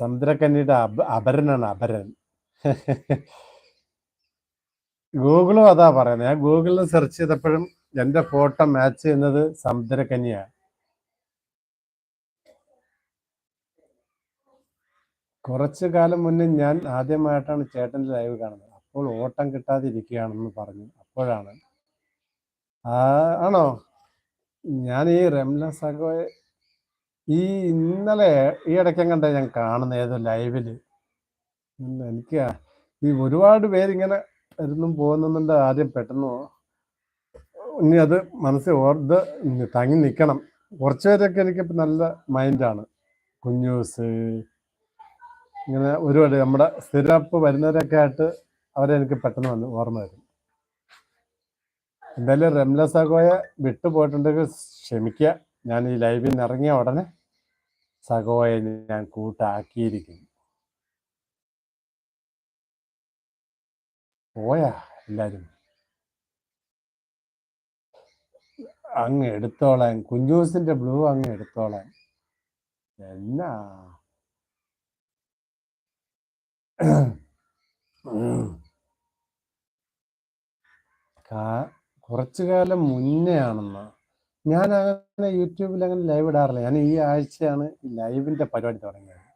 സമുദ്രക്കന്യയുടെ അപരനാണ് അപരൻ. ഗൂഗിളും അതാ പറയുന്നത്. ഞാൻ ഗൂഗിളിൽ സെർച്ച് ചെയ്തപ്പോഴും എന്റെ ഫോട്ടോ മാച്ച് ചെയ്യുന്നത് സമുദ്രകന്യ. കുറച്ചു കാലം മുന്നേ ഞാൻ ആദ്യമായിട്ടാണ് ചേട്ടന്റെ ലൈവ് കാണുന്നത്. അപ്പോൾ ഓട്ടം കിട്ടാതിരിക്കുകയാണെന്ന് പറഞ്ഞു. അപ്പോഴാണ് ആണോ? ഞാൻ ഈ റംല സഗോയെ ഇന്നലെ ഈ ഇടയ്ക്കും കണ്ട ഞാൻ കാണുന്ന ഏതോ ലൈവില്. എനിക്ക് ഈ ഒരുപാട് പേരിങ്ങനെ വരുന്നും പോകുന്നുണ്ട്. ആദ്യം പെട്ടെന്ന് ഇനി അത് മനസ്സിൽ ഓർത്ത് തങ്ങി നിൽക്കണം. കുറച്ചു പേരൊക്കെ എനിക്ക് നല്ല മൈൻഡാണ്. കുഞ്ഞൂസ് ഇങ്ങനെ ഒരുപാട് നമ്മുടെ സ്ഥിരപ്പ് വരുന്നവരൊക്കെ ആയിട്ട് അവരെ എനിക്ക് പെട്ടെന്ന് വന്ന് ഓർമ്മ വരും. എന്തായാലും റംല സഗോയെ വിട്ടുപോയിട്ടുണ്ടെങ്കിൽ ക്ഷമിക്കുക. ഞാൻ ഈ ലൈവിൽ നിന്ന് ഇറങ്ങിയ ഉടനെ സഗോയെ ഞാൻ കൂട്ടാക്കിയിരിക്കുന്നു. പോയാ എല്ലാരും അങ്ങ് എടുത്തോളാൻ. കുഞ്ഞൂസിന്റെ ബ്ലൂ അങ്ങ് എടുത്തോളാൻ. എന്നാ കുറച്ചു കാലം മുന്നേ ആണെന്ന്. ഞാൻ അങ്ങനെ യൂട്യൂബിൽ അങ്ങനെ ലൈവ് ഇടാറില്ല. ഞാൻ ഈ ആഴ്ചയാണ് ലൈവിന്റെ പരിപാടി തുടങ്ങിയത്.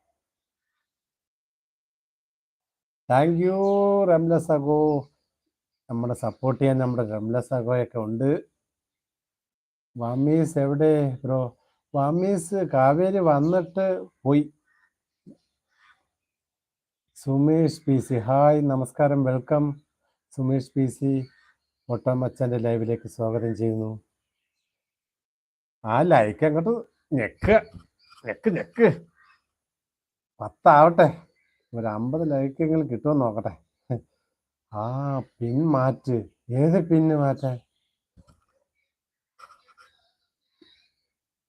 താങ്ക് യു റംല സഗോ. നമ്മുടെ സപ്പോർട്ട് ചെയ്യാൻ നമ്മുടെ റംല സഗോയൊക്കെ ഉണ്ട്. വാമീസ് എവിടെ ബ്രോ? വാമീസ് കാവേരി വന്നിട്ട് പോയി. സുമേഷ് പി സി ഹായ്, നമസ്കാരം, വെൽക്കം സുമേഷ് പി സി. ഒട്ടമ്മച്ചൻ്റെ ലൈവിലേക്ക് സ്വാഗതം ചെയ്യുന്നു. ആ ലൈക്ക് അങ്ങോട്ട് ഞെക്ക് ഞെക്ക് ഞെക്ക്. 10 ആവട്ടെ. ഒരു 50 ലൈക്കെങ്കിലും കിട്ടുമെന്ന് നോക്കട്ടെ. ആ പിൻ മാറ്റ്. ഏത് പിന്ന് മാറ്റാൻ?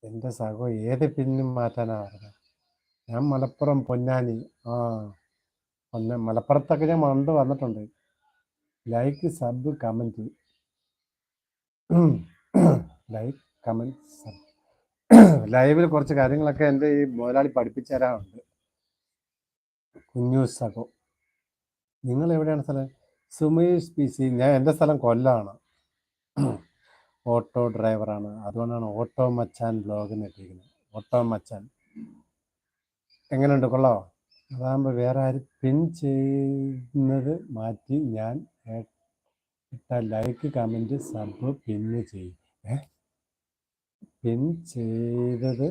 എൻ്റെ സഹോ ഏത് പിന്നും മാറ്റാനാ പറഞ്ഞത്? ഞാൻ മലപ്പുറം പൊന്നാനി. മലപ്പുറത്തൊക്കെ ഞാൻ മണ്ട് വന്നിട്ടുണ്ട്. Like sub comment. Like comment sub. ലൈവിൽ കുറച്ച് കാര്യങ്ങളൊക്കെ എൻ്റെ ഈ മുതലാളി പഠിപ്പിച്ചു തരാറുണ്ട്. കുഞ്ഞൂസ് സഗോ, നിങ്ങൾ എവിടെയാണ് സ്ഥലം? Sumesh P C. എൻ്റെ സ്ഥലം കൊല്ലമാണ്. ഓട്ടോ ഡ്രൈവറാണ്. അതുകൊണ്ടാണ് ഓട്ടോ മച്ചാൻ ബ്ലോഗ് ഇട്ടിരിക്കുന്നത്. ഓട്ടോ മച്ചാൻ എങ്ങനെയുണ്ട്? കൊള്ളാമോ? അതാകുമ്പോൾ വേറെ ആരും പിൻ ചെയ്യുന്നത് മാറ്റി ഞാൻ ഇട്ട ലൈക്ക് കമൻറ്റ് സബ് പിന്ന് ചെയ്യും. പിൻ ചെയ്തത്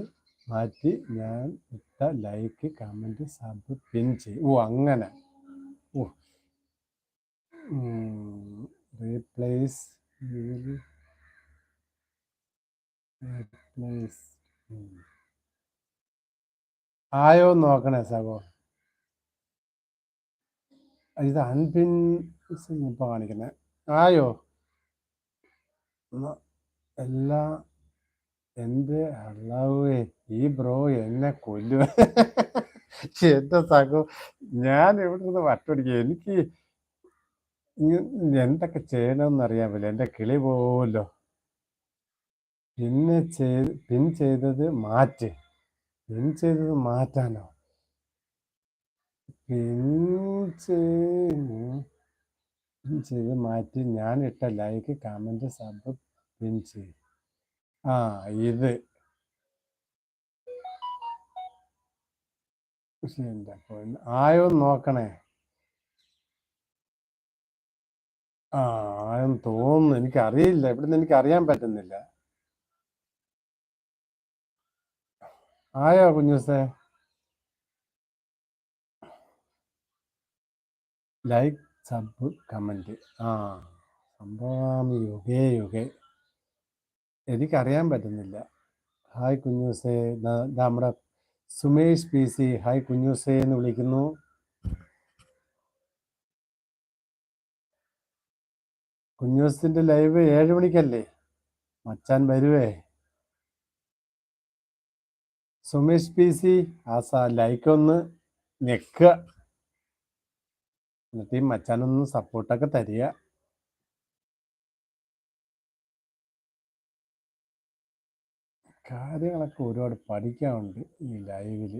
മാറ്റി ഞാൻ ഇട്ട ലൈക്ക് കമൻറ്റ് സബ് പിൻ ചെയ്യും. അങ്ങനെ. റീപ്ലേസ് ആയോ നോക്കണേ സഗോ. ഇത് അൺപിൻ ഇപ്പൊ കാണിക്കുന്നേ. ആയോ? എല്ലാം എൻ്റെ അള്ളാവേ, ഈ ബ്രോ എന്നെ കൊല്ലുക. എൻ്റെ സഗോ, ഞാൻ ഇവിടെ നിന്ന് വട്ടടിക്കുക. എനിക്ക് എന്തൊക്കെ ചെയ്യണമെന്ന് അറിയാൻ പറ്റില്ല. എൻ്റെ കിളി പോവല്ലോ. പിൻ ചെയ്തത് മാറ്റ്. പിൻ ചെയ്തത് മാറ്റാനോ? പിൻ ചെയ്ത് മാറ്റി ഞാൻ ഇട്ട ലൈക്ക് കമൻറ്റ് സബ് പിൻ ചെയ്യും. ഇത് ആയോ നോക്കണേ. ആയെന്ന് തോന്നുന്നു. എനിക്കറിയില്ല. ഇവിടുന്ന് എനിക്ക് അറിയാൻ പറ്റുന്നില്ല. ആയോ കുഞ്ഞൂസേ? Like sub comment. സംഭവം യുഗേ എനിക്കറിയാൻ പറ്റുന്നില്ല. ഹായ് കുഞ്ഞൂസേ. നമ്മുടെ സുമേഷ് പി സി ഹായ് കുഞ്ഞൂസേ എന്ന് വിളിക്കുന്നു. കുഞ്ഞൂസിന്റെ ലൈവ് 7 മണിക്കല്ലേ? മച്ചാൻ വരുവേ. സുമേഷ് പി സി ലൈക്ക് ഒന്ന് ഞെക്കുക. എന്നിട്ട് ഈ മച്ചാനൊന്ന് സപ്പോർട്ടൊക്കെ തരിക. കാര്യങ്ങളൊക്കെ ഒരുപാട് പഠിക്കാനുണ്ട് ഈ ലൈവില്.